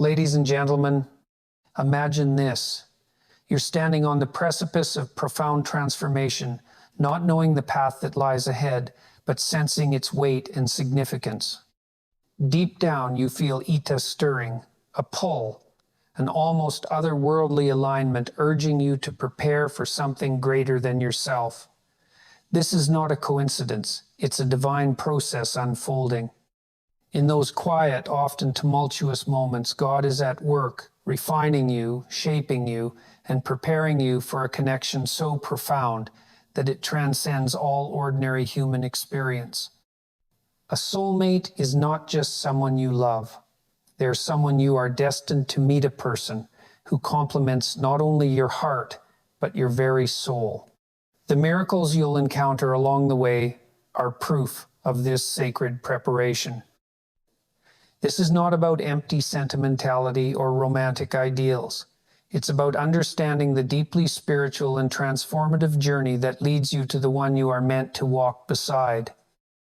Ladies and gentlemen, imagine this. You're standing on the precipice of profound transformation, not knowing the path that lies ahead, but sensing its weight and significance. Deep down, you feel Ita stirring, a pull, an almost otherworldly alignment urging you to prepare for something greater than yourself. This is not a coincidence, it's a divine process unfolding. In those quiet, often tumultuous moments, God is at work, refining you, shaping you, and preparing you for a connection so profound that it transcends all ordinary human experience. A soulmate is not just someone you love. They're someone you are destined to meet, a person who complements not only your heart, but your very soul. The miracles you'll encounter along the way are proof of this sacred preparation. This is not about empty sentimentality or romantic ideals. It's about understanding the deeply spiritual and transformative journey that leads you to the one you are meant to walk beside.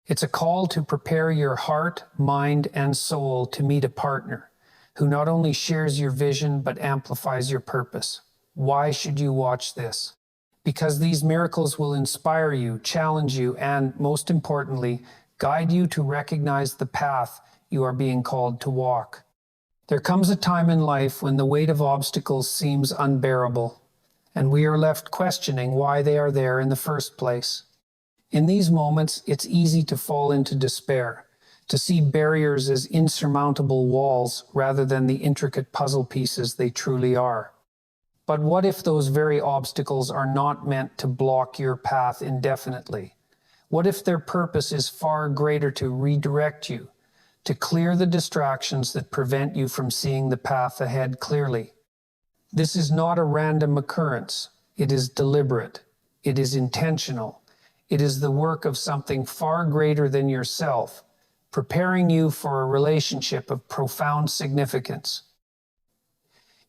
It's a call to prepare your heart, mind, and soul to meet a partner who not only shares your vision but amplifies your purpose. Why should you watch this? Because these miracles will inspire you, challenge you, and, most importantly, guide you to recognize the path you are being called to walk. There comes a time in life when the weight of obstacles seems unbearable, and we are left questioning why they are there in the first place. In these moments, it's easy to fall into despair, to see barriers as insurmountable walls rather than the intricate puzzle pieces they truly are. But what if those very obstacles are not meant to block your path indefinitely? What if their purpose is far greater, to redirect you, to clear the distractions that prevent you from seeing the path ahead clearly? This is not a random occurrence. It is deliberate. It is intentional. It is the work of something far greater than yourself, preparing you for a relationship of profound significance.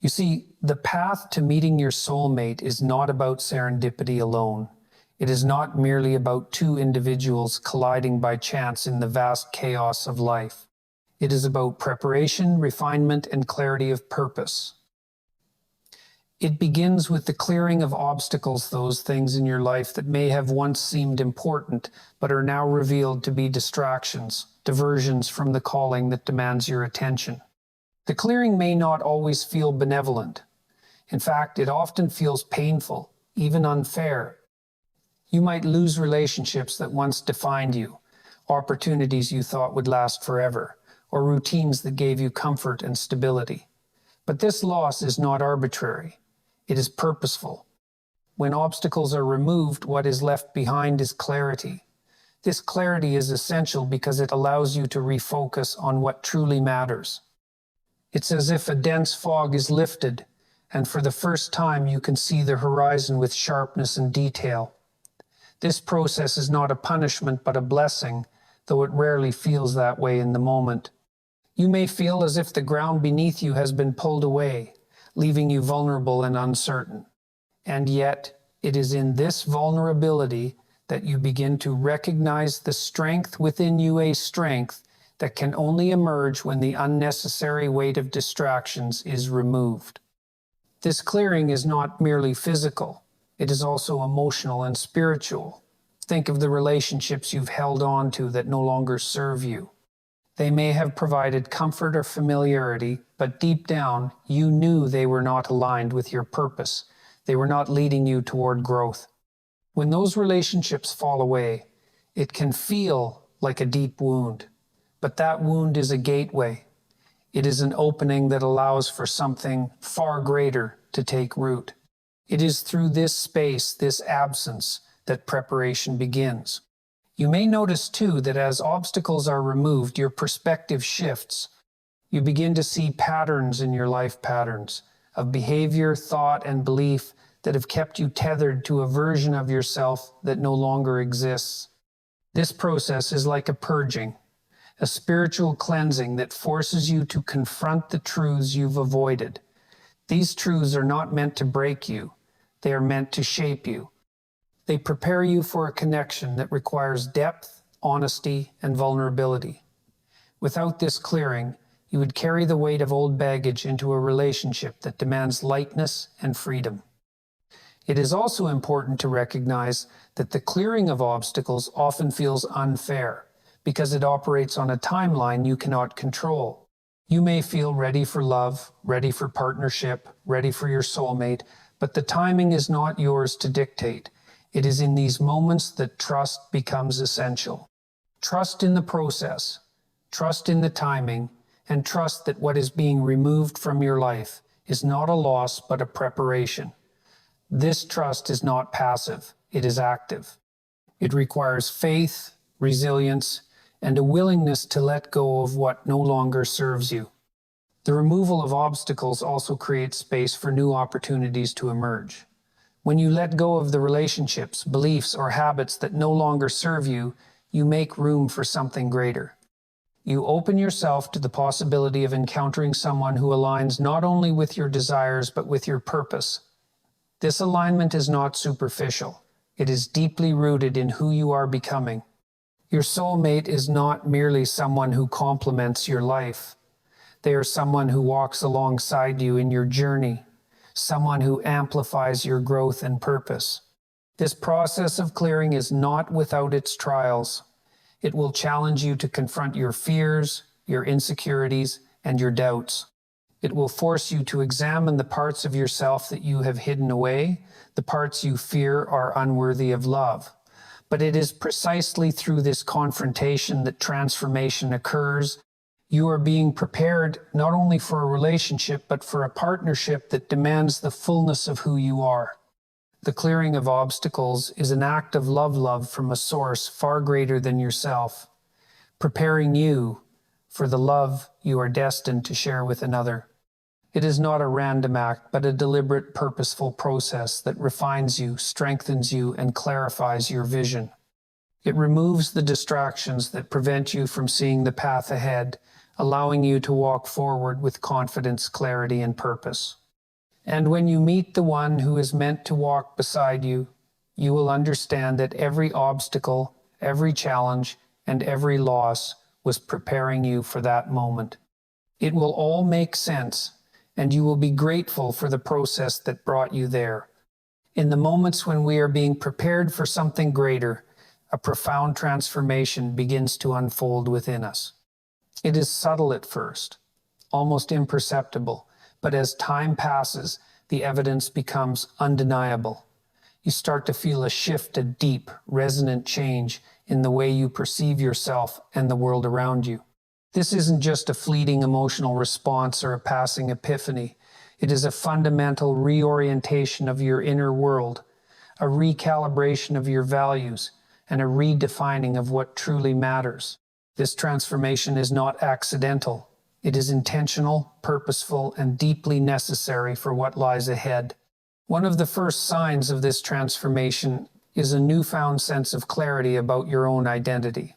You see, the path to meeting your soulmate is not about serendipity alone. It is not merely about two individuals colliding by chance in the vast chaos of life. It is about preparation, refinement, and clarity of purpose. It begins with the clearing of obstacles, those things in your life that may have once seemed important, but are now revealed to be distractions, diversions from the calling that demands your attention. The clearing may not always feel benevolent. In fact, it often feels painful, even unfair. You might lose relationships that once defined you, opportunities you thought would last forever, or routines that gave you comfort and stability. But this loss is not arbitrary. It is purposeful. When obstacles are removed, what is left behind is clarity. This clarity is essential because it allows you to refocus on what truly matters. It's as if a dense fog is lifted, and for the first time you can see the horizon with sharpness and detail. This process is not a punishment but a blessing, though it rarely feels that way in the moment. You may feel as if the ground beneath you has been pulled away, leaving you vulnerable and uncertain. And yet, it is in this vulnerability that you begin to recognize the strength within you, a strength that can only emerge when the unnecessary weight of distractions is removed. This clearing is not merely physical. It is also emotional and spiritual. Think of the relationships you've held on to that no longer serve you. They may have provided comfort or familiarity, but deep down, you knew they were not aligned with your purpose. They were not leading you toward growth. When those relationships fall away, it can feel like a deep wound. But that wound is a gateway. It is an opening that allows for something far greater to take root. It is through this space, this absence, that preparation begins. You may notice too that as obstacles are removed, your perspective shifts. You begin to see patterns in your life, patterns of behavior, thought, and belief that have kept you tethered to a version of yourself that no longer exists. This process is like a purging, a spiritual cleansing that forces you to confront the truths you've avoided. These truths are not meant to break you. They are meant to shape you. They prepare you for a connection that requires depth, honesty, and vulnerability. Without this clearing, You would carry the weight of old baggage into a relationship that demands lightness and freedom. It is also important to recognize that the clearing of obstacles often feels unfair because it operates on a timeline you cannot control. You may feel ready for love, ready for partnership, ready for your soulmate, but the timing is not yours to dictate. It is in these moments that trust becomes essential. Trust in the process, trust in the timing, and trust that what is being removed from your life is not a loss but a preparation. This trust is not passive, it is active. It requires faith, resilience, and a willingness to let go of what no longer serves you. The removal of obstacles also creates space for new opportunities to emerge. When you let go of the relationships, beliefs, or habits that no longer serve you, you make room for something greater. You open yourself to the possibility of encountering someone who aligns not only with your desires but with your purpose. This alignment is not superficial. It is deeply rooted in who you are becoming. Your soulmate is not merely someone who complements your life. They are someone who walks alongside you in your journey, someone who amplifies your growth and purpose. This process of clearing is not without its trials. It will challenge you to confront your fears, your insecurities, and your doubts. It will force you to examine the parts of yourself that you have hidden away, the parts you fear are unworthy of love. But it is precisely through this confrontation that transformation occurs. You are being prepared not only for a relationship, but for a partnership that demands the fullness of who you are. The clearing of obstacles is an act of love from a source far greater than yourself, preparing you for the love you are destined to share with another. It is not a random act, but a deliberate, purposeful process that refines you, strengthens you, and clarifies your vision. It removes the distractions that prevent you from seeing the path ahead, allowing you to walk forward with confidence, clarity, and purpose. And when you meet the one who is meant to walk beside you, you will understand that every obstacle, every challenge, and every loss was preparing you for that moment. It will all make sense, and you will be grateful for the process that brought you there. In the moments when we are being prepared for something greater, a profound transformation begins to unfold within us. It is subtle at first, almost imperceptible, but as time passes, the evidence becomes undeniable. You start to feel a shift, a deep, resonant change in the way you perceive yourself and the world around you. This isn't just a fleeting emotional response or a passing epiphany. It is a fundamental reorientation of your inner world, a recalibration of your values, and a redefining of what truly matters. This transformation is not accidental. It is intentional, purposeful, and deeply necessary for what lies ahead. One of the first signs of this transformation is a newfound sense of clarity about your own identity.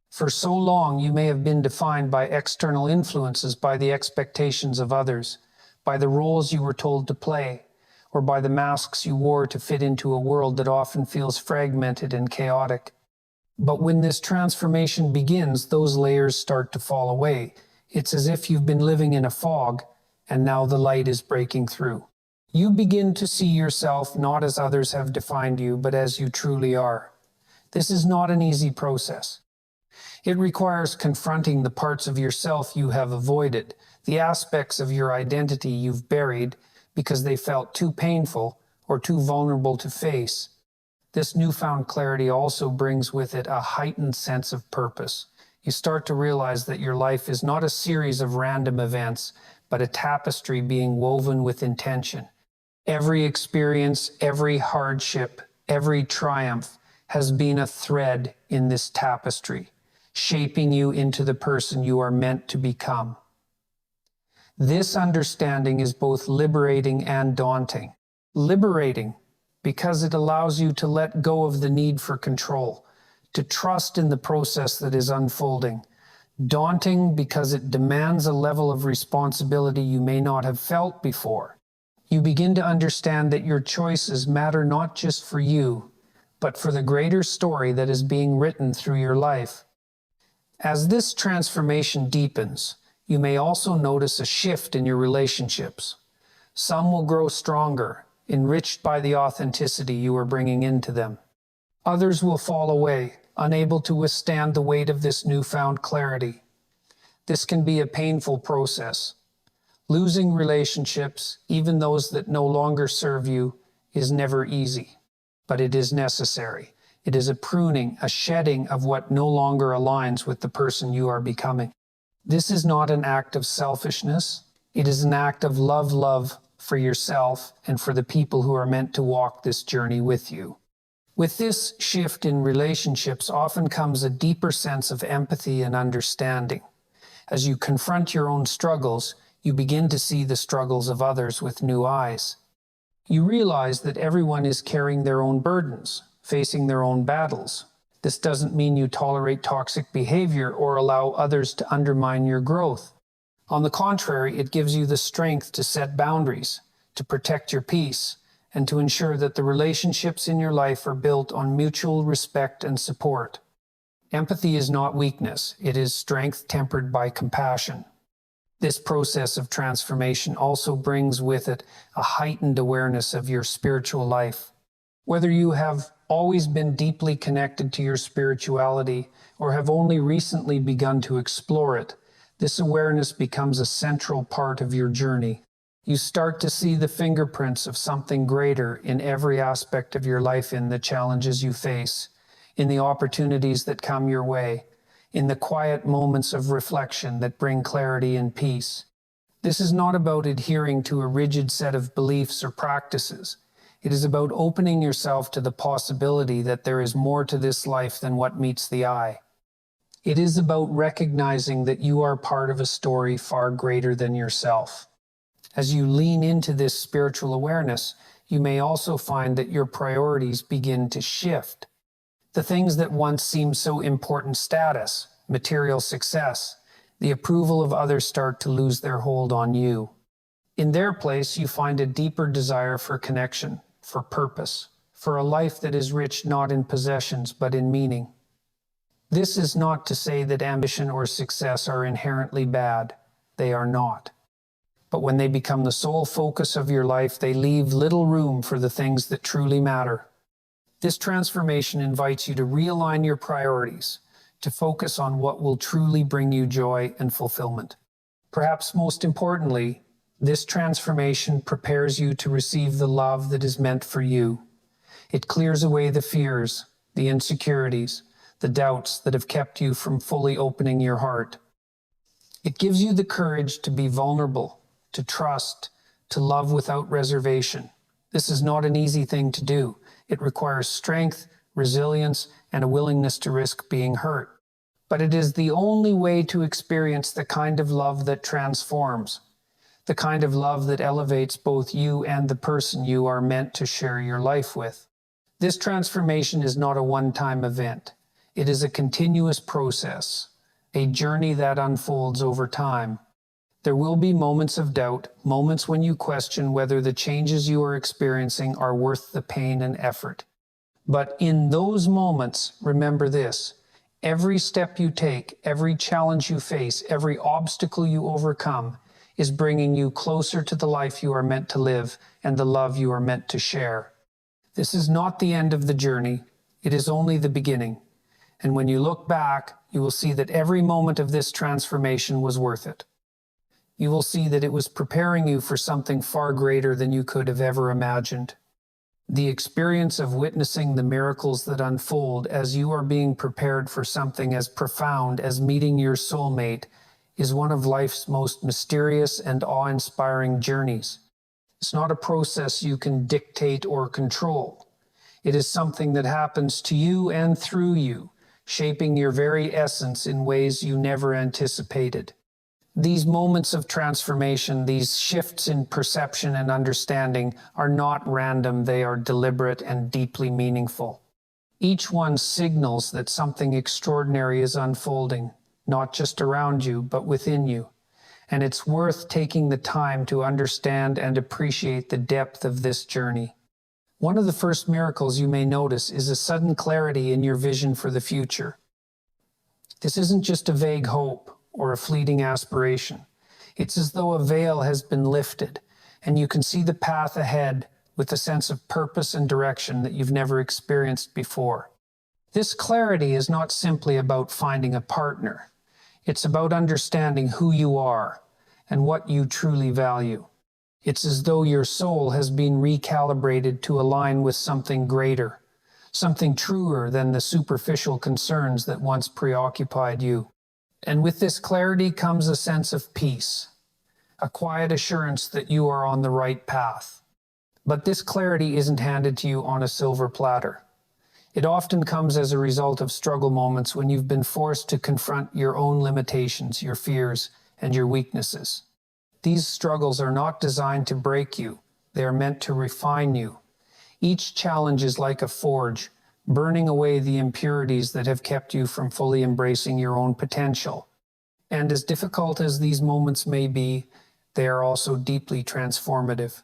For so long, you may have been defined by external influences, by the expectations of others, by the roles you were told to play, or by the masks you wore to fit into a world that often feels fragmented and chaotic. But when this transformation begins, those layers start to fall away. It's as if you've been living in a fog, and now the light is breaking through. You begin to see yourself not as others have defined you, but as you truly are. This is not an easy process. It requires confronting the parts of yourself you have avoided, the aspects of your identity you've buried because they felt too painful or too vulnerable to face. This newfound clarity also brings with it a heightened sense of purpose. You start to realize that your life is not a series of random events, but a tapestry being woven with intention. Every experience, every hardship, every triumph has been a thread in this tapestry, shaping you into the person you are meant to become. This understanding is both liberating and daunting. Liberating, because it allows you to let go of the need for control, to trust in the process that is unfolding. Daunting, because it demands a level of responsibility you may not have felt before. You begin to understand that your choices matter not just for you, but for the greater story that is being written through your life. As this transformation deepens, You may also notice a shift in your relationships. Some will grow stronger, enriched by the authenticity you are bringing into them. Others will fall away, unable to withstand the weight of this newfound clarity. This can be a painful process. Losing relationships, even those that no longer serve you, is never easy, but it is necessary. It is a pruning, a shedding of what no longer aligns with the person you are becoming. This is not an act of selfishness. It is an act of love for yourself and for the people who are meant to walk this journey with you. With this shift in relationships often comes a deeper sense of empathy and understanding. As you confront your own struggles, you begin to see the struggles of others with new eyes. You realize that everyone is carrying their own burdens, facing their own battles. This doesn't mean you tolerate toxic behavior or allow others to undermine your growth. On the contrary, it gives you the strength to set boundaries, to protect your peace, and to ensure that the relationships in your life are built on mutual respect and support. Empathy is not weakness, it is strength tempered by compassion. This process of transformation also brings with it a heightened awareness of your spiritual life. Whether you have always been deeply connected to your spirituality or have only recently begun to explore it, this awareness becomes a central part of your journey. You start to see the fingerprints of something greater in every aspect of your life, in the challenges you face, in the opportunities that come your way, in the quiet moments of reflection that bring clarity and peace. This is not about adhering to a rigid set of beliefs or practices. It is about opening yourself to the possibility that there is more to this life than what meets the eye. It is about recognizing that you are part of a story far greater than yourself. As you lean into this spiritual awareness, you may also find that your priorities begin to shift. The things that once seemed so important, status, material success, the approval of others, start to lose their hold on you. In their place, you find a deeper desire for connection, for purpose, for a life that is rich not in possessions but in meaning. This is not to say that ambition or success are inherently bad. They are not. But when they become the sole focus of your life, they leave little room for the things that truly matter. This transformation invites you to realign your priorities, to focus on what will truly bring you joy and fulfillment. Perhaps most importantly, this transformation prepares you to receive the love that is meant for you. It clears away the fears, the insecurities, the doubts that have kept you from fully opening your heart. It gives you the courage to be vulnerable, to trust, to love without reservation. This is not an easy thing to do. It requires strength, resilience, and a willingness to risk being hurt. But it is the only way to experience the kind of love that transforms, the kind of love that elevates both you and the person you are meant to share your life with. This transformation is not a one-time event. It is a continuous process, a journey that unfolds over time. There will be moments of doubt, moments when you question whether the changes you are experiencing are worth the pain and effort. But in those moments, remember this: every step you take, every challenge you face, every obstacle you overcome is bringing you closer to the life you are meant to live and the love you are meant to share. This is not the end of the journey. It is only the beginning. And when you look back, you will see that every moment of this transformation was worth it. You will see that it was preparing you for something far greater than you could have ever imagined. The experience of witnessing the miracles that unfold as you are being prepared for something as profound as meeting your soulmate is one of life's most mysterious and awe-inspiring journeys. It's not a process you can dictate or control. It is something that happens to you and through you, shaping your very essence in ways you never anticipated. These moments of transformation, these shifts in perception and understanding, are not random. They are deliberate and deeply meaningful. Each one signals that something extraordinary is unfolding, not just around you, but within you. And it's worth taking the time to understand and appreciate the depth of this journey. One of the first miracles you may notice is a sudden clarity in your vision for the future. This isn't just a vague hope or a fleeting aspiration. It's as though a veil has been lifted, and you can see the path ahead with a sense of purpose and direction that you've never experienced before. This clarity is not simply about finding a partner. It's about understanding who you are and what you truly value. It's as though your soul has been recalibrated to align with something greater, something truer than the superficial concerns that once preoccupied you. And with this clarity comes a sense of peace, a quiet assurance that you are on the right path. But this clarity isn't handed to you on a silver platter. It often comes as a result of struggle moments when you've been forced to confront your own limitations, your fears, and your weaknesses. These struggles are not designed to break you. They are meant to refine you. Each challenge is like a forge, burning away the impurities that have kept you from fully embracing your own potential. And as difficult as these moments may be, they are also deeply transformative.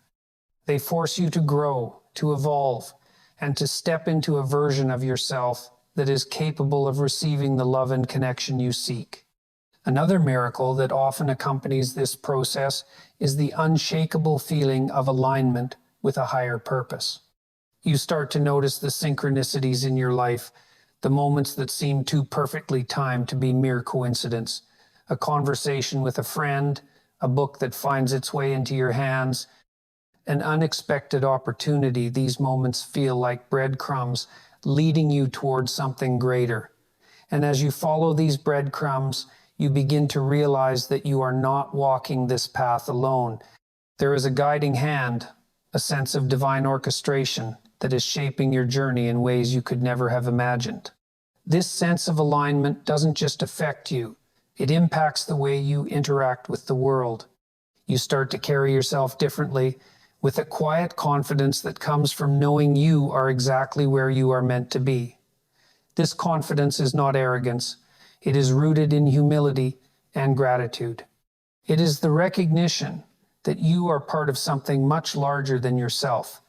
They force you to grow, to evolve, and to step into a version of yourself that is capable of receiving the love and connection you seek. Another miracle that often accompanies this process is the unshakable feeling of alignment with a higher purpose. You start to notice the synchronicities in your life, the moments that seem too perfectly timed to be mere coincidence. A conversation with a friend, a book that finds its way into your hands, an unexpected opportunity. These moments feel like breadcrumbs leading you towards something greater. And as you follow these breadcrumbs, you begin to realize that you are not walking this path alone. There is a guiding hand, a sense of divine orchestration that is shaping your journey in ways you could never have imagined. This sense of alignment doesn't just affect you, it impacts the way you interact with the world. You start to carry yourself differently, with a quiet confidence that comes from knowing you are exactly where you are meant to be. This confidence is not arrogance. It is rooted in humility and gratitude. It is the recognition that you are part of something much larger than yourself,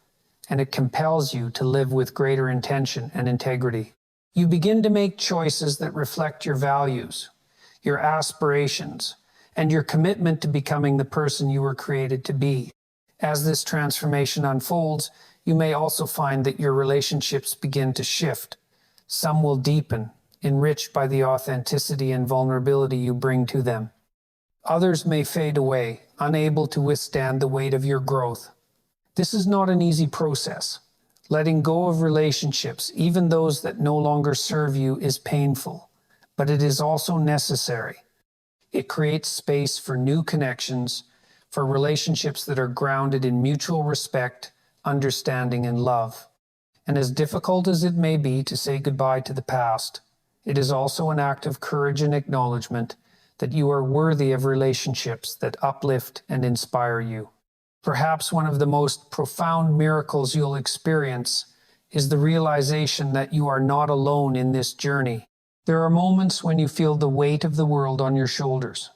and it compels you to live with greater intention and integrity. You begin to make choices that reflect your values, your aspirations, and your commitment to becoming the person you were created to be. As this transformation unfolds, you may also find that your relationships begin to shift. Some will deepen, enriched by the authenticity and vulnerability you bring to them. Others may fade away, unable to withstand the weight of your growth. This is not an easy process. Letting go of relationships, even those that no longer serve you, is painful, but it is also necessary. It creates space for new connections, for relationships that are grounded in mutual respect, understanding, and love. And as difficult as it may be to say goodbye to the past, it is also an act of courage and acknowledgement that you are worthy of relationships that uplift and inspire you. Perhaps one of the most profound miracles you'll experience is the realization that you are not alone in this journey. There are moments when you feel the weight of the world on your shoulders.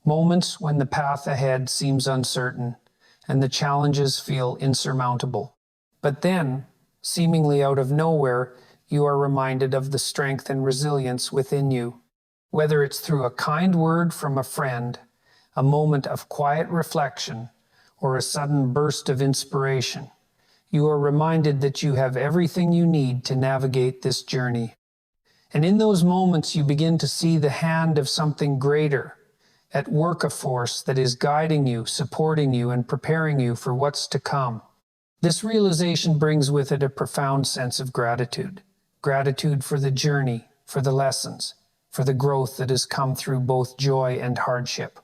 Moments when the path ahead seems uncertain and the challenges feel insurmountable. But then, seemingly out of nowhere, you are reminded of the strength and resilience within you. Whether it's through a kind word from a friend, a moment of quiet reflection, or a sudden burst of inspiration, you are reminded that you have everything you need to navigate this journey. And in those moments, you begin to see the hand of something greater at work, a force that is guiding you, supporting you, and preparing you for what's to come. This realization brings with it a profound sense of gratitude. Gratitude for the journey, for the lessons, for the growth that has come through both joy and hardship.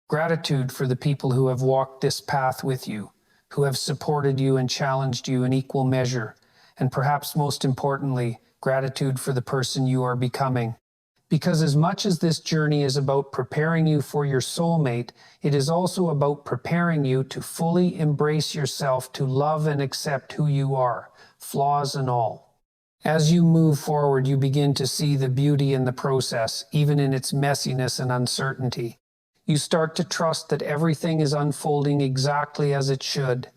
Gratitude for the people who have walked this path with you, who have supported you and challenged you in equal measure, and perhaps most importantly, gratitude for the person you are becoming. Because as much as this journey is about preparing you for your soulmate, it is also about preparing you to fully embrace yourself, to love and accept who you are, flaws and all. As you move forward, you begin to see the beauty in the process, even in its messiness and uncertainty. You start to trust that everything is unfolding exactly as it should,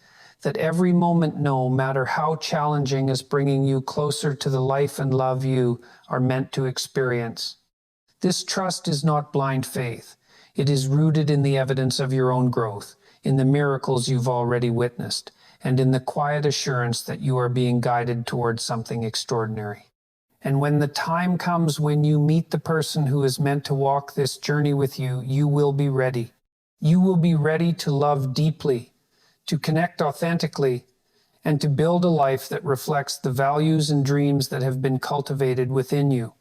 that every moment, no matter how challenging, is bringing you closer to the life and love you are meant to experience. This trust is not blind faith. It is rooted in the evidence of your own growth, in the miracles you've already witnessed, and in the quiet assurance that you are being guided towards something extraordinary. And when the time comes when you meet the person who is meant to walk this journey with you, you will be ready. You will be ready to love deeply, to connect authentically, and to build a life that reflects the values and dreams that have been cultivated within you.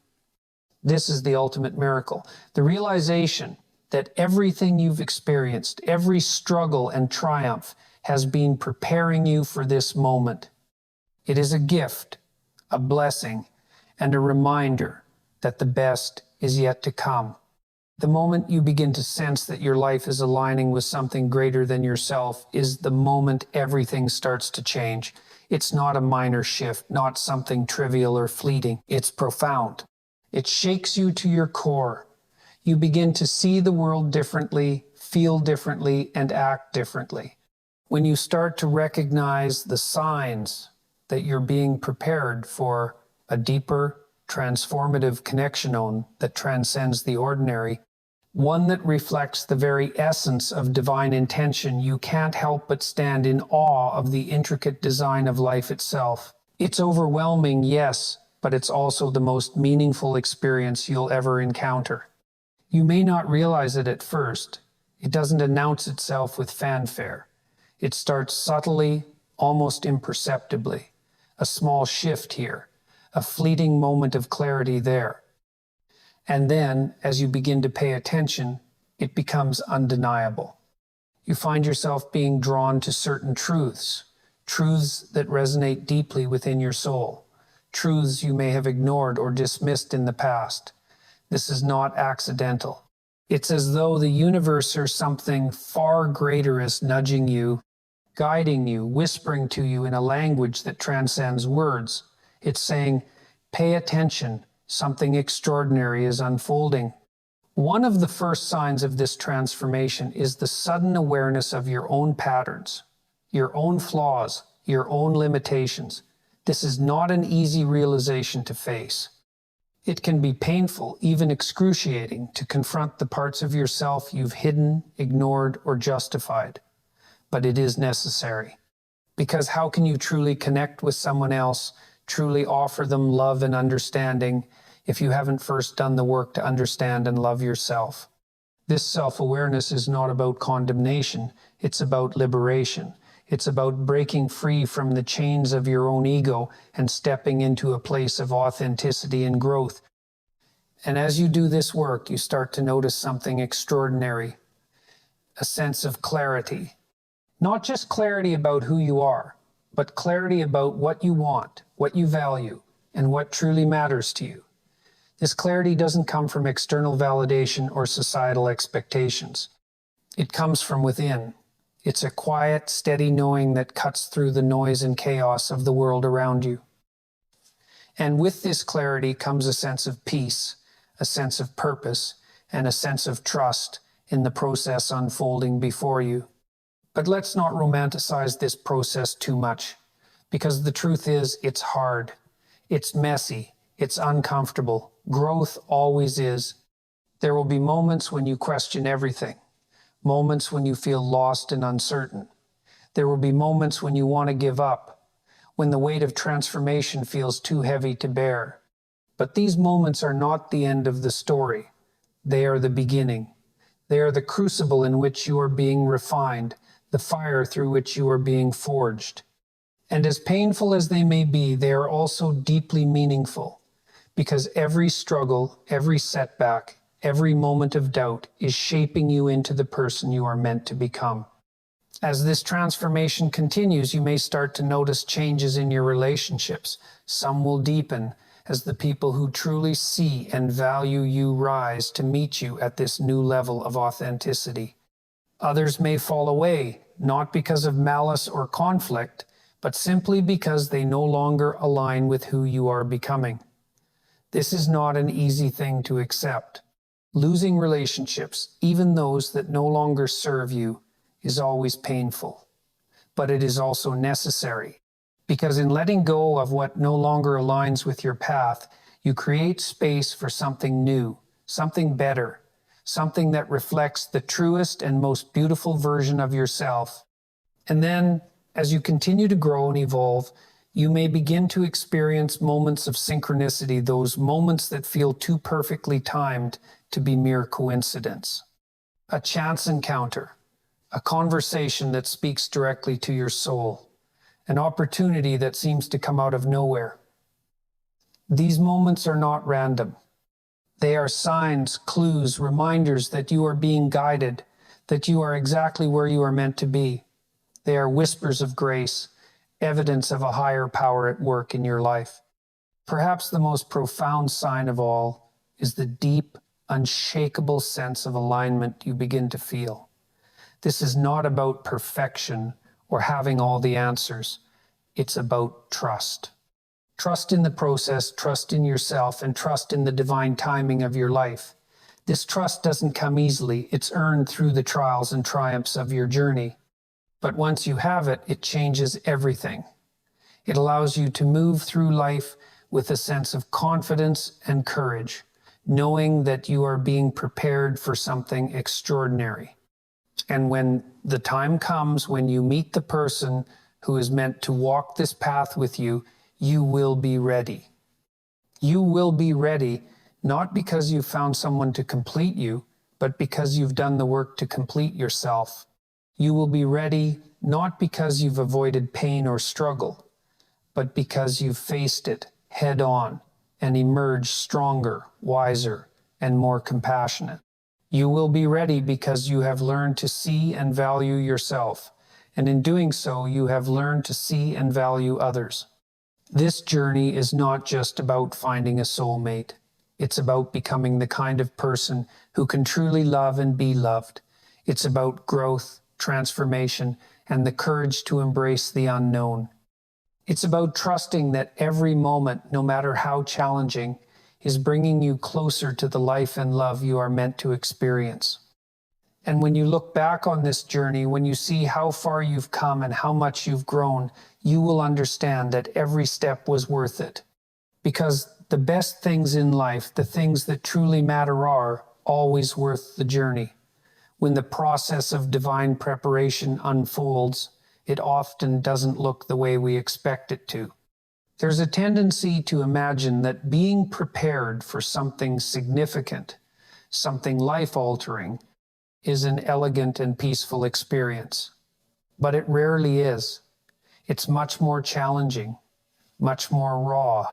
This is the ultimate miracle, the realization that everything you've experienced, every struggle and triumph, has been preparing you for this moment. It is a gift, a blessing, and a reminder that the best is yet to come. The moment you begin to sense that your life is aligning with something greater than yourself is the moment everything starts to change. It's not a minor shift, not something trivial or fleeting. It's profound. It shakes you to your core. You begin to see the world differently, feel differently, and act differently. When you start to recognize the signs that you're being prepared for a deeper, transformative connection that transcends the ordinary, one that reflects the very essence of divine intention, you can't help but stand in awe of the intricate design of life itself. It's overwhelming, yes, but it's also the most meaningful experience you'll ever encounter. You may not realize it at first. It doesn't announce itself with fanfare. It starts subtly, almost imperceptibly. A small shift here, a fleeting moment of clarity there. And then, as you begin to pay attention, it becomes undeniable. You find yourself being drawn to certain truths, truths that resonate deeply within your soul, truths you may have ignored or dismissed in the past. This is not accidental. It's as though the universe or something far greater is nudging you, guiding you, whispering to you in a language that transcends words. It's saying, pay attention, something extraordinary is unfolding. One of the first signs of this transformation is the sudden awareness of your own patterns, your own flaws, your own limitations. This is not an easy realization to face. It can be painful, even excruciating, to confront the parts of yourself you've hidden, ignored, or justified. But it is necessary. Because how can you truly connect with someone else, truly offer them love and understanding, if you haven't first done the work to understand and love yourself? This self-awareness is not about condemnation, it's about liberation. It's about breaking free from the chains of your own ego and stepping into a place of authenticity and growth. And as you do this work, you start to notice something extraordinary, a sense of clarity. Not just clarity about who you are, but clarity about what you want, what you value, and what truly matters to you. This clarity doesn't come from external validation or societal expectations. It comes from within. It's a quiet, steady knowing that cuts through the noise and chaos of the world around you. And with this clarity comes a sense of peace, a sense of purpose, and a sense of trust in the process unfolding before you. But let's not romanticize this process too much, because the truth is, it's hard, it's messy, it's uncomfortable. Growth always is. There will be moments when you question everything. Moments when you feel lost and uncertain. There will be moments when you want to give up, when the weight of transformation feels too heavy to bear. But these moments are not the end of the story. They are the beginning. They are the crucible in which you are being refined, the fire through which you are being forged. And as painful as they may be, they are also deeply meaningful, because every struggle, every setback, every moment of doubt is shaping you into the person you are meant to become. As this transformation continues, you may start to notice changes in your relationships. Some will deepen as the people who truly see and value you rise to meet you at this new level of authenticity. Others may fall away, not because of malice or conflict, but simply because they no longer align with who you are becoming. This is not an easy thing to accept. Losing relationships, even those that no longer serve you, is always painful. But it is also necessary, because in letting go of what no longer aligns with your path, you create space for something new, something better, something that reflects the truest and most beautiful version of yourself. And then, as you continue to grow and evolve, you may begin to experience moments of synchronicity, those moments that feel too perfectly timed to be mere coincidence. A chance encounter, a conversation that speaks directly to your soul, an opportunity that seems to come out of nowhere. These moments are not random. They are signs, clues, reminders that you are being guided, that you are exactly where you are meant to be. They are whispers of grace, evidence of a higher power at work in your life. Perhaps the most profound sign of all is the deep, unshakable sense of alignment you begin to feel. This is not about perfection or having all the answers. It's about trust. Trust in the process, trust in yourself, and trust in the divine timing of your life. This trust doesn't come easily. It's earned through the trials and triumphs of your journey. But once you have it, it changes everything. It allows you to move through life with a sense of confidence and courage, knowing that you are being prepared for something extraordinary. And when the time comes, when you meet the person who is meant to walk this path with you, you will be ready. You will be ready, not because you found someone to complete you, but because you've done the work to complete yourself. You will be ready, not because you've avoided pain or struggle, but because you've faced it head on and emerged stronger, wiser, and more compassionate. You will be ready because you have learned to see and value yourself, and in doing so, you have learned to see and value others. This journey is not just about finding a soulmate. It's about becoming the kind of person who can truly love and be loved. It's about growth, transformation, and the courage to embrace the unknown. It's about trusting that every moment, no matter how challenging, is bringing you closer to the life and love you are meant to experience. And when you look back on this journey, when you see how far you've come and how much you've grown, you will understand that every step was worth it. Because the best things in life, the things that truly matter, are always worth the journey. When the process of divine preparation unfolds, it often doesn't look the way we expect it to. There's a tendency to imagine that being prepared for something significant, something life-altering, is an elegant and peaceful experience. But it rarely is. It's much more challenging, much more raw.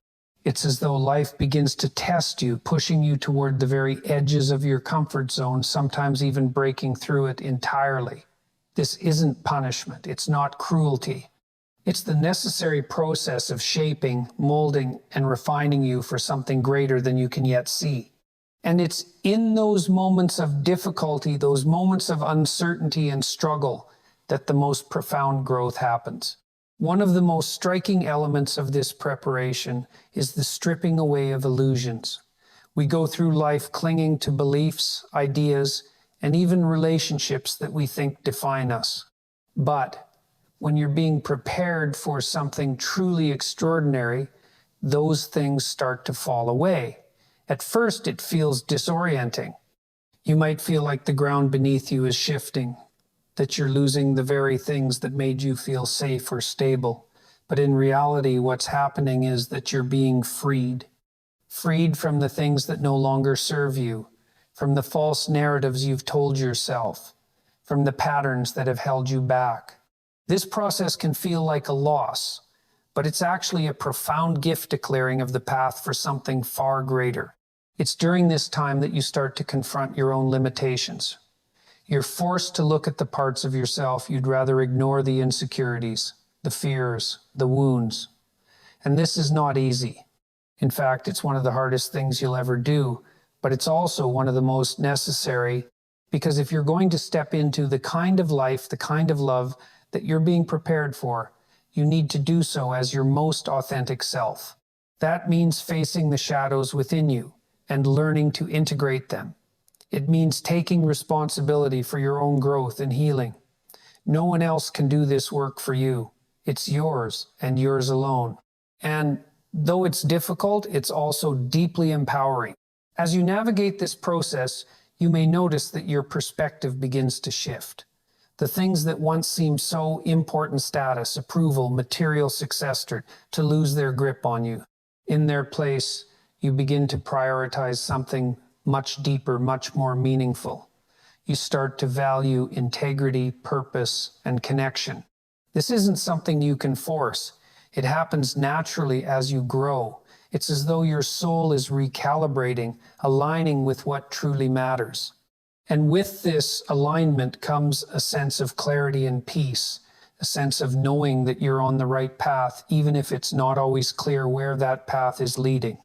It's as though life begins to test you, pushing you toward the very edges of your comfort zone, sometimes even breaking through it entirely. This isn't punishment. It's not cruelty. It's the necessary process of shaping, molding, and refining you for something greater than you can yet see. And it's in those moments of difficulty, those moments of uncertainty and struggle, that the most profound growth happens. One of the most striking elements of this preparation is the stripping away of illusions. We go through life clinging to beliefs, ideas, and even relationships that we think define us. But when you're being prepared for something truly extraordinary, those things start to fall away. At first, it feels disorienting. You might feel like the ground beneath you is shifting, that you're losing the very things that made you feel safe or stable. But in reality, what's happening is that you're being freed. Freed from the things that no longer serve you, from the false narratives you've told yourself, from the patterns that have held you back. This process can feel like a loss, but it's actually a profound gift declaring of the path for something far greater. It's during this time that you start to confront your own limitations. You're forced to look at the parts of yourself you'd rather ignore, the insecurities, the fears, the wounds. And this is not easy. In fact, it's one of the hardest things you'll ever do, but it's also one of the most necessary, because if you're going to step into the kind of life, the kind of love that you're being prepared for, you need to do so as your most authentic self. That means facing the shadows within you and learning to integrate them. It means taking responsibility for your own growth and healing. No one else can do this work for you. It's yours and yours alone. And though it's difficult, it's also deeply empowering. As you navigate this process, you may notice that your perspective begins to shift. The things that once seemed so important, status, approval, material success, start to lose their grip on you. In their place, you begin to prioritize something much deeper, much more meaningful. You start to value integrity, purpose, and connection. This isn't something you can force. It happens naturally as you grow. It's as though your soul is recalibrating, aligning with what truly matters. And with this alignment comes a sense of clarity and peace, a sense of knowing that you're on the right path, even if it's not always clear where that path is leading.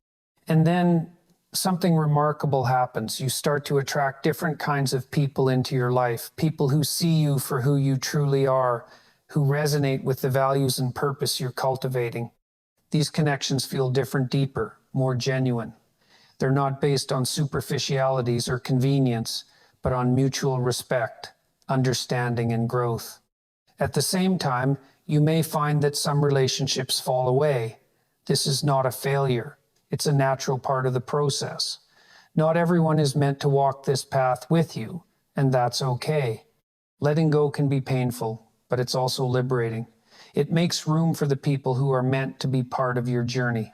And then something remarkable happens. You start to attract different kinds of people into your life, people who see you for who you truly are, who resonate with the values and purpose you're cultivating. These connections feel different, deeper, more genuine. They're not based on superficialities or convenience, but on mutual respect, understanding, and growth. At the same time, you may find that some relationships fall away. This is not a failure. It's a natural part of the process. Not everyone is meant to walk this path with you, and that's okay. Letting go can be painful, but it's also liberating. It makes room for the people who are meant to be part of your journey.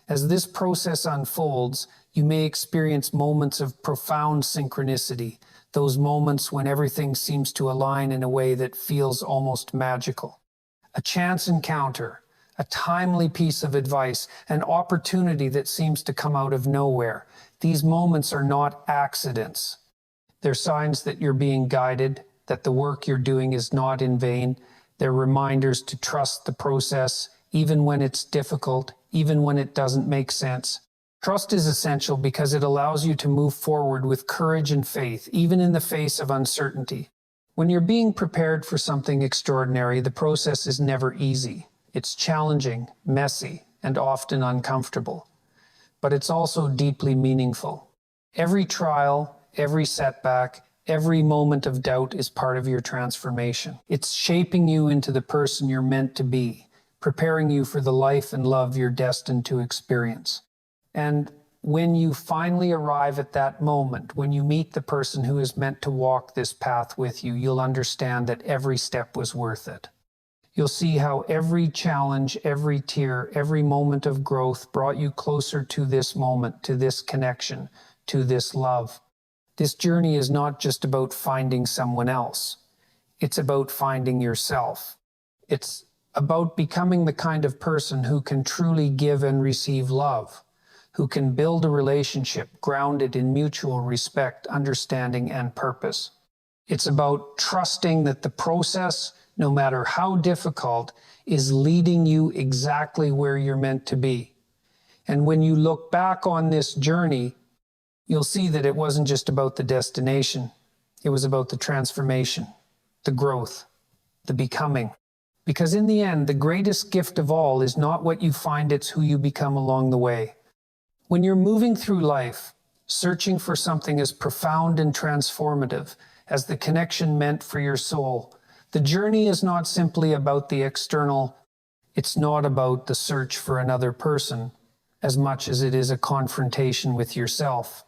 As this process unfolds, you may experience moments of profound synchronicity, those moments when everything seems to align in a way that feels almost magical. A chance encounter, a timely piece of advice, an opportunity that seems to come out of nowhere. These moments are not accidents. They're signs that you're being guided, that the work you're doing is not in vain. They're reminders to trust the process, even when it's difficult, even when it doesn't make sense. Trust is essential because it allows you to move forward with courage and faith, even in the face of uncertainty. When you're being prepared for something extraordinary, the process is never easy. It's challenging, messy, and often uncomfortable. But it's also deeply meaningful. Every trial, every setback, every moment of doubt is part of your transformation. It's shaping you into the person you're meant to be, preparing you for the life and love you're destined to experience. And when you finally arrive at that moment, when you meet the person who is meant to walk this path with you, you'll understand that every step was worth it. You'll see how every challenge, every tear, every moment of growth brought you closer to this moment, to this connection, to this love. This journey is not just about finding someone else. It's about finding yourself. It's about becoming the kind of person who can truly give and receive love, who can build a relationship grounded in mutual respect, understanding, and purpose. It's about trusting that the process, no matter how difficult, is leading you exactly where you're meant to be. And when you look back on this journey, you'll see that it wasn't just about the destination. It was about the transformation, the growth, the becoming. Because in the end, the greatest gift of all is not what you find, it's who you become along the way. When you're moving through life, searching for something as profound and transformative as the connection meant for your soul, the journey is not simply about the external. It's not about the search for another person as much as it is a confrontation with yourself.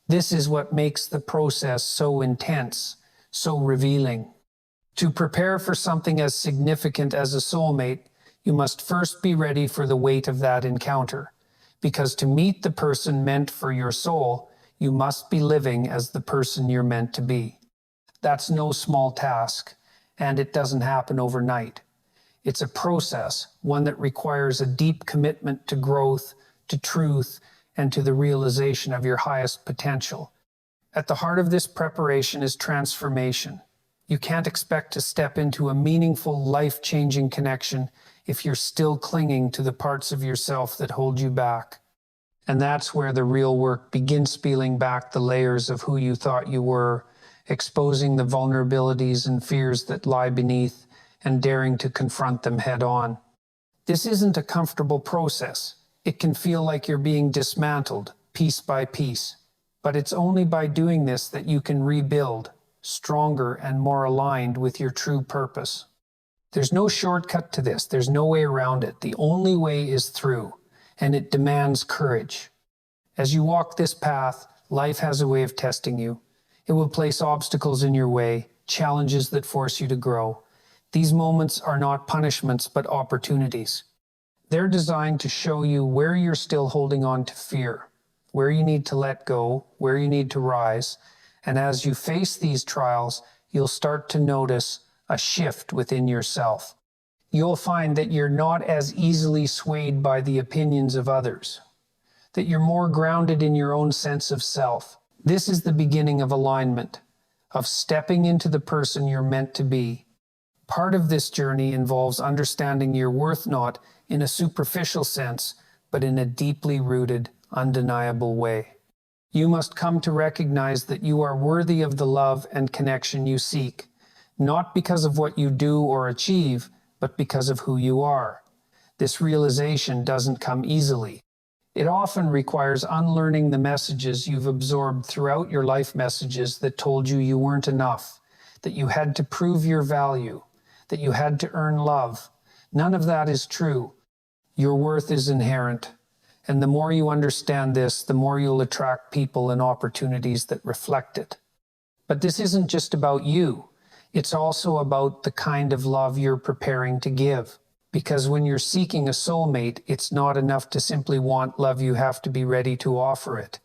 This is what makes the process so intense, so revealing. To prepare for something as significant as a soulmate, you must first be ready for the weight of that encounter. Because to meet the person meant for your soul, you must be living as the person you're meant to be. That's no small task, and it doesn't happen overnight. It's a process, one that requires a deep commitment to growth, to truth, and to the realization of your highest potential. At the heart of this preparation is transformation. You can't expect to step into a meaningful, life-changing connection if you're still clinging to the parts of yourself that hold you back. And that's where the real work begins, peeling back the layers of who you thought you were, exposing the vulnerabilities and fears that lie beneath, and daring to confront them head on. This isn't a comfortable process. It can feel like you're being dismantled, piece by piece. But it's only by doing this that you can rebuild, stronger and more aligned with your true purpose. There's no shortcut to this. There's no way around it. The only way is through, and it demands courage. As you walk this path, life has a way of testing you. It will place obstacles in your way, challenges that force you to grow. These moments are not punishments, but opportunities. They're designed to show you where you're still holding on to fear, where you need to let go, where you need to rise. And as you face these trials, you'll start to notice a shift within yourself. You'll find that you're not as easily swayed by the opinions of others, that you're more grounded in your own sense of self. This is the beginning of alignment, of stepping into the person you're meant to be. Part of this journey involves understanding your worth not in a superficial sense, but in a deeply rooted, undeniable way. You must come to recognize that you are worthy of the love and connection you seek, not because of what you do or achieve, but because of who you are. This realization doesn't come easily. It often requires unlearning the messages you've absorbed throughout your life, messages that told you you weren't enough, that you had to prove your value, that you had to earn love. None of that is true. Your worth is inherent. And the more you understand this, the more you'll attract people and opportunities that reflect it. But this isn't just about you. It's also about the kind of love you're preparing to give. Because when you're seeking a soulmate, it's not enough to simply want love, you have to be ready to offer it.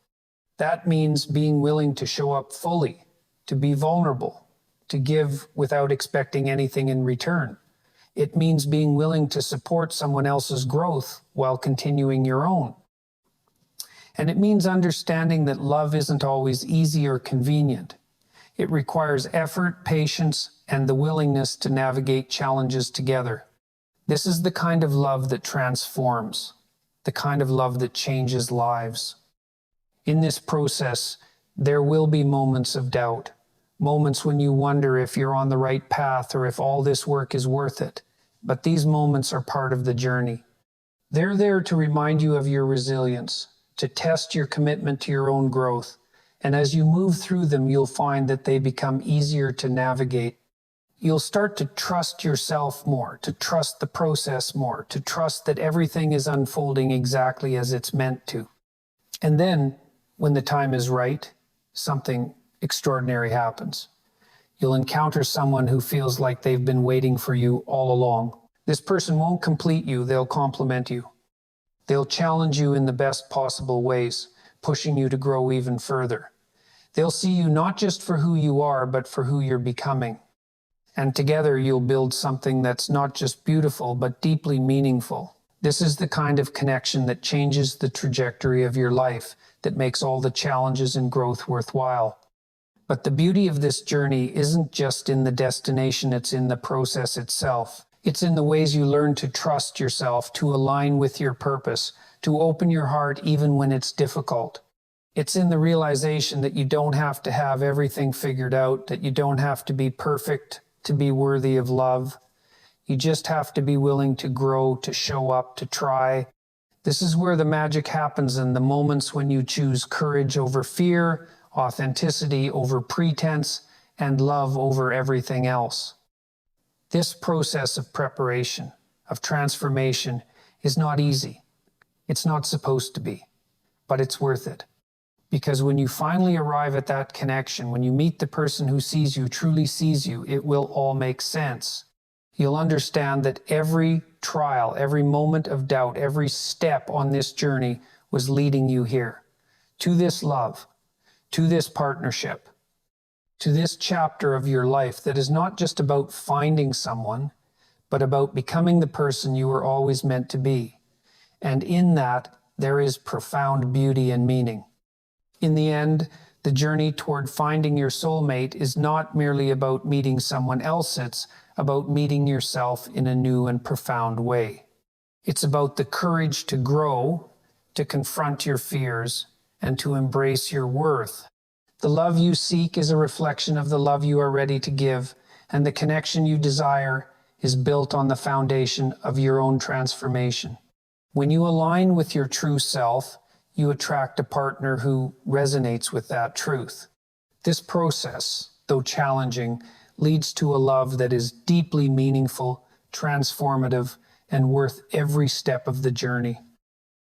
That means being willing to show up fully, to be vulnerable, to give without expecting anything in return. It means being willing to support someone else's growth while continuing your own. And it means understanding that love isn't always easy or convenient. It requires effort, patience, and the willingness to navigate challenges together. This is the kind of love that transforms, the kind of love that changes lives. In this process, there will be moments of doubt, moments when you wonder if you're on the right path or if all this work is worth it. But these moments are part of the journey. They're there to remind you of your resilience, to test your commitment to your own growth. And as you move through them, you'll find that they become easier to navigate. You'll start to trust yourself more, to trust the process more, to trust that everything is unfolding exactly as it's meant to. And then, when the time is right, something extraordinary happens. You'll encounter someone who feels like they've been waiting for you all along. This person won't complete you, they'll complement you. They'll challenge you in the best possible ways, pushing you to grow even further. They'll see you not just for who you are, but for who you're becoming. And together you'll build something that's not just beautiful, but deeply meaningful. This is the kind of connection that changes the trajectory of your life, that makes all the challenges and growth worthwhile. But the beauty of this journey isn't just in the destination, it's in the process itself. It's in the ways you learn to trust yourself, to align with your purpose, to open your heart even when it's difficult. It's in the realization that you don't have to have everything figured out, that you don't have to be perfect to be worthy of love. You just have to be willing to grow, to show up, to try. This is where the magic happens, in the moments when you choose courage over fear, authenticity over pretense, and love over everything else. This process of preparation, of transformation, is not easy. It's not supposed to be, but it's worth it. Because when you finally arrive at that connection, when you meet the person who sees you, truly sees you, it will all make sense. You'll understand that every trial, every moment of doubt, every step on this journey was leading you here, to this love, to this partnership, to this chapter of your life that is not just about finding someone, but about becoming the person you were always meant to be. And in that, there is profound beauty and meaning. In the end, the journey toward finding your soulmate is not merely about meeting someone else, it's about meeting yourself in a new and profound way. It's about the courage to grow, to confront your fears, and to embrace your worth. The love you seek is a reflection of the love you are ready to give, and the connection you desire is built on the foundation of your own transformation. When you align with your true self, you attract a partner who resonates with that truth. This process, though challenging, leads to a love that is deeply meaningful, transformative, and worth every step of the journey.